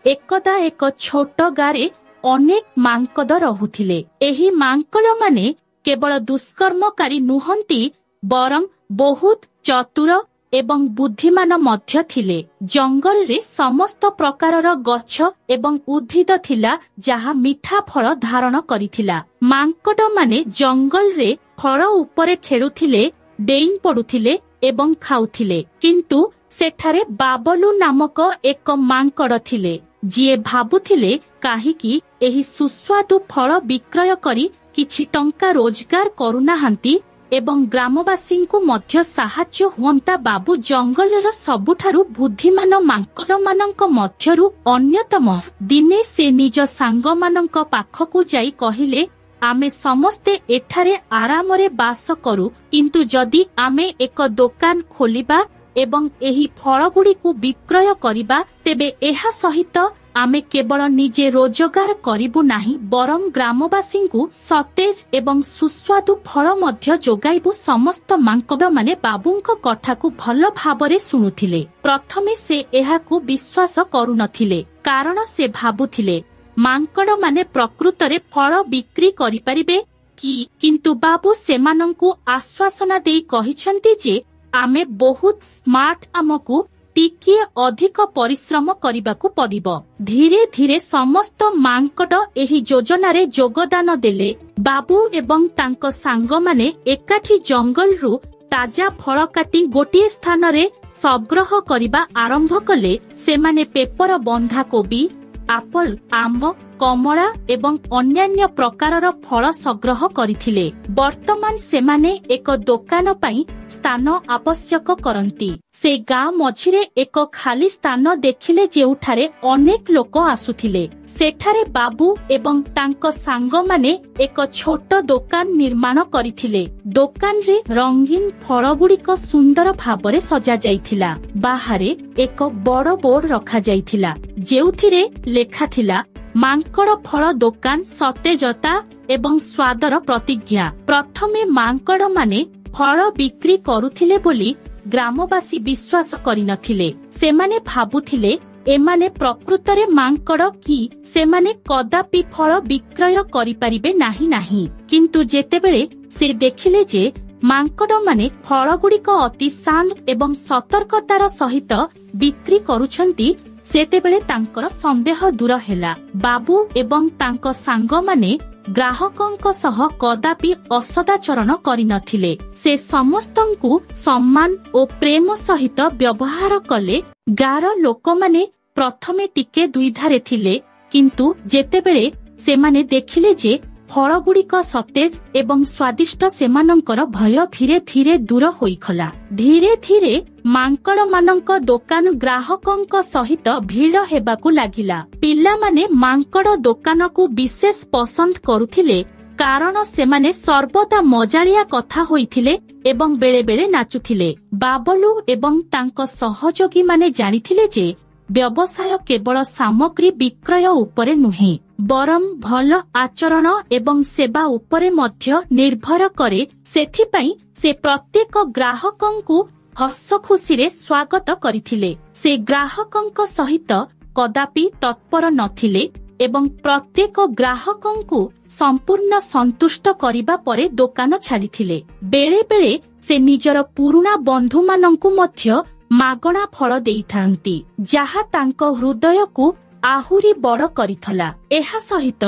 एकदा एक छोट गारे अनेक मांकड़ रहुथिले। एही मांकड़ माने केवल दुष्कर्मकारी नुहंती बरं बहुत चतुर एवं बुद्धिमान मध्य थिले। जंगल रे समस्त प्रकारर गछ एवं उद्भिद थिला जहा मीठा फल धारण करिथिला। मांकड़ माने जंगल रे फल उपरे खेलुथिले, डेई पडुथिले एवं खाउथिले। किंतु सेठारे बाबलू नामक एक मांकड़ थिले जिए भाबुथिले काहीकि एही सुस्वादु फल विक्रय करी किछि टंका रोजगार करुनाहांती एवं ग्रामवासी मध्य साहाय्य हुअंता। बाबू जंगलर सबुठारु बुद्धिमान मांकड़ मानक मध्यरु अन्यतम। दिने से निज सांग मानक पाखकु जाई कहिले, आमे समस्ते एठारे आरामरे बास करू, किंतु जदि आमे एक दुकान खोलिबा एवं एही फलगुड़िकु विक्रय करिबा तेबे एहा सहित आमे केवल निजे रोजगार करिबु नाही, बरं ग्रामवासींकु सतेज एवं सुस्वादु फल मध्य जोगाइबु। समस्त मांकड़ माने बाबूंक कथाकु भल भाबरे सुनुथिले। प्रथमे से एहाकु विश्वास करुनथिले, कारण से भाबुथिले मांकड़ माने प्रकृतरे फल बिक्री करि परिबे कि। किंतु बाबू सेमानंकु आश्वासना देई कहिसंती जे आमे बहुत स्मार्ट, आमकु टिकिए अधिक परिश्रम करिबाकु पड़िबो। धीरे धीरे समस्त मांकड़ एही योजनारे योगदान देले। बाबू एवं तांको सांग माने एकाठी जंगल रु ताजा फल काटी गोटिए स्थान रे संग्रह करिबा आरंभ कले। सेमाने पेपर बंधा कोबी, आप्पल, आंब, कमला एवं अन्यान्य प्रकारर फल संग्रह करिथिले। वर्तमान सेमाने एक दुकान पई स्थान आवश्यक करंती। से गाँ मझिरे एक खाली स्थान देखिले जेउठारे अनेक लोक आसुथिले। सेठारे बाबू एवं तांको सांग माने एक छोट दुकान निर्माण करिथिले। दुकान रे रंगीन फल गुड़िक सुंदर भाबरे सजा जाइथिला। बाहारे एक बड़ बोर्ड रखा जाइथिला जेउथिरे लेखा थिला मांकड़ फल दुकान, सतेजता एवं स्वादर प्रतिज्ञा। प्रथमे मांकड़ माने फल बिक्री करुथिले बोली ग्रामवासी विश्वास करिनथिले। सेमाने भाबुथिले एमाने प्रकृतरे मांकड़ कि सेमाने कदापि फल विक्रय करि परिबे नाही। किंतु जेतेबेले से देखिले जे मांकड़ माने फल गुड़िक अति शांत एवं सतर्कतार सहित बिक्री करुछंती, सेतेबेले तांकर संदेह दूर हेला। बाबू एवं तांको सांग माने ग्राहकंक सह कदापि असदाचरण करिनथिले। से समस्तंकु सम्मान ओ प्रेम सहित व्यवहार कले। गार लोक माने प्रथमे टिके दुईधारे थिले, किंतु जेतेबेले सेमाने देखिले जे फल गुड़िक सतेज एवं स्वादिष्ट, सेमानंकर भय धीरे धीरे दूर होइखला। धीरे धीरे मांकड़ मानक दुकान ग्राहकंक सहित भीड़ हेबाकु लागिला। पिला माने मांकड़ दुकान को विशेष पसंद करुथिले, कारण सेमाने सर्वदा मजालिया कथा होइथिले एवं बेले बेले नाचुथिले। बाबलू एवं तांको सहयोगी माने जानिथिले जे व्यवसाय केवल सामग्री विक्रय उपरे नुहे, बरं भल आचरण एवं सेवा उपरे मध्य निर्भर करे। सेथिपई से प्रत्येक ग्राहकंकु हस खुशी स्वागत करिथिले। से ग्राहकंक सहित कदापि तत्पर नथिले एवं प्रत्येक ग्राहकंकु संपूर्ण संतुष्ट करिबा परे दुकान छाडिथिले। बेले बेले से निजर पुरुणा बंधु मानंकु मध्य मागणा फल देइथांती, जहा तांको हृदय को आहुरी बड़ करिथला। एहा सहित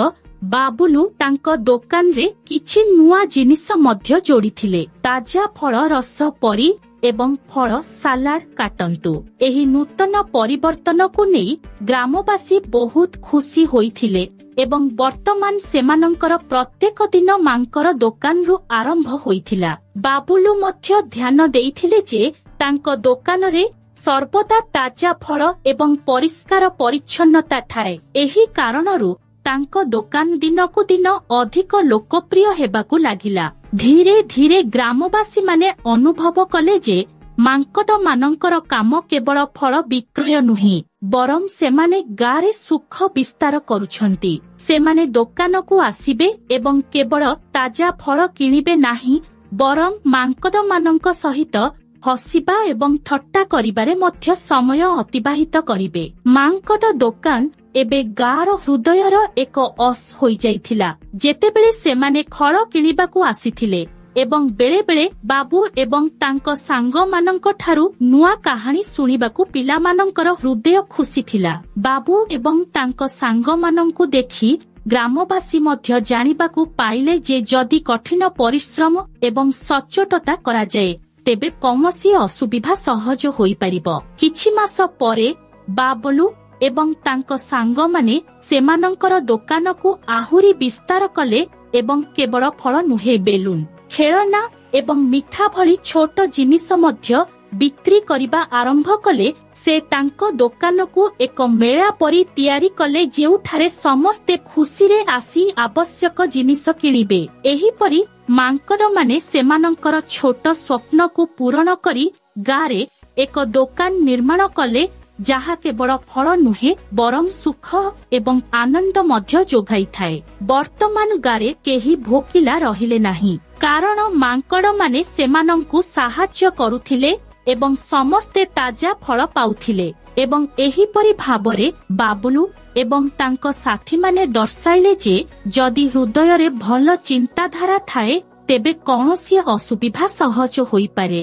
बाबुलू तांको दुकान रे किछि नुआ जिनिस मध्य जोड़िथिले। ताजा फल रस परी एवं फल सालाड काटंतु। एही नूतन परिवर्तन को नेई ग्रामवासी बहुत खुशी होइथिले एवं वर्तमान सेमानंकर प्रत्येक दिन मांकर दुकान रु आरंभ होइथिला। बाबुलू मध्य ध्यान देइथिले जे तांको दुकान रे सर्वदा ताजा फल एवं परिष्कार परिच्छन्नता थाए। एही कारणरू तांको दुकान दिनकु दिन अधिक लोकप्रिय हेबाकु लागिला। धीरे धीरे ग्रामवासी माने अनुभव कले जे मांकड़ मानंकर काम केवल फल विक्रय नुहे, बरं सेमाने गारे सुख विस्तार करुछंती। सेमाने दुकान को आसीबे एवं केवल ताजा फल किनिबे नाही, बरं मांकड़ मानंक सहित ହସିବା ଏବଂ ଥଟ୍ଟା କରିବାରେ ମଧ୍ୟ ସମୟ ଅତିବାହିତ କରିବେ। ମାଙ୍କଡ ଦୋକାନ ଏବେ ଗାଁର ହୃଦୟର ଏକ ଅସ୍ ହୋଇଯାଇଥିଲା। ଯେତେବେଳେ ସେମାନେ ଫଳ କିଣିବାକୁ ଆସିଥିଲେ ଏବଂ ବେଳେବେଳେ ବାବୁ ଏବଂ ତାଙ୍କ ସାଙ୍ଗମାନଙ୍କ ଠାରୁ ନୂଆ କାହାଣୀ ଶୁଣିବାକୁ ପିଲାମାନଙ୍କର ହୃଦୟ ଖୁସି ଥିଲା। ବାବୁ ଏବଂ ତାଙ୍କ ସାଙ୍ଗମାନଙ୍କୁ ଦେଖି ଗ୍ରାମବାସୀ ମଧ୍ୟ ଜାଣିବାକୁ ପାଇଲେ ଯେ ଯଦି କଠିନ ପରିଶ୍ରମ ଏବଂ ସଚ୍ଚୋଟତା କରାଯାଏ ତେବେ କୌଣସି ଅସୁବିଧା ସହଜ ହୋଇପାରିବ। କିଛି ମାସ ପରେ ବାବଲୁ ଏବଂ ତାଙ୍କ ସାଙ୍ଗମାନେ ସେମାନଙ୍କର ଦୋକାନକୁ ଆହୁରି ବିସ୍ତାର କଲେ ଏବଂ କେବଳ ଫଳ ନୁହେଁ ବେଲୁନ, ଖେଳନା ଏବଂ ମିଠା ଭଳି ଛୋଟ ଜିନିଷ ମଧ୍ୟ ବିକ୍ରି କରିବା ଆରମ୍ଭ କଲେ। ସେ ତାଙ୍କ ଦୋକାନକୁ ଏକ ମେଳା ପରି ତିଆରି କଲେ ଯେଉଁଠାରେ ସମସ୍ତେ ଖୁସିରେ ଆସି ଆବଶ୍ୟକ ଜିନିଷ କିଣିବେ। ଏହିପରି ମାଙ୍କଡମାନେ ସେମାନଙ୍କର ଛୋଟ ସ୍ୱପ୍ନକୁ ପୂରଣ କରି ଗାଁରେ ଏକ ଦୋକାନ ନିର୍ମାଣ କଲେ ଯାହା କେବଳ ଫଳ ନୁହେଁ ବରଂ ସୁଖ ଏବଂ ଆନନ୍ଦ ମଧ୍ୟ ଯୋଗାଇଥାଏ। ବର୍ତ୍ତମାନ ଗାଁରେ କେହି ଭୋକିଲା ରହିଲେ ନାହିଁ, କାରଣ ମାଙ୍କଡମାନେ ସେମାନଙ୍କୁ ସାହାଯ୍ୟ କରୁଥିଲେ ଏବଂ ସମସ୍ତେ ତାଜା ଫଳ ପାଉଥିଲେ। ଏବଂ ଏହିପରି ଭାବରେ ବାବୁଲୁ ଏବଂ ତାଙ୍କ ସାଥୀମାନେ ଦର୍ଶାଇଲେ ଯେ ଯଦି ହୃଦୟରେ ଭଲ ଚିନ୍ତାଧାରା ଥାଏ ତେବେ କୌଣସି ଅସୁବିଧା ସହଜ ହୋଇପାରେ।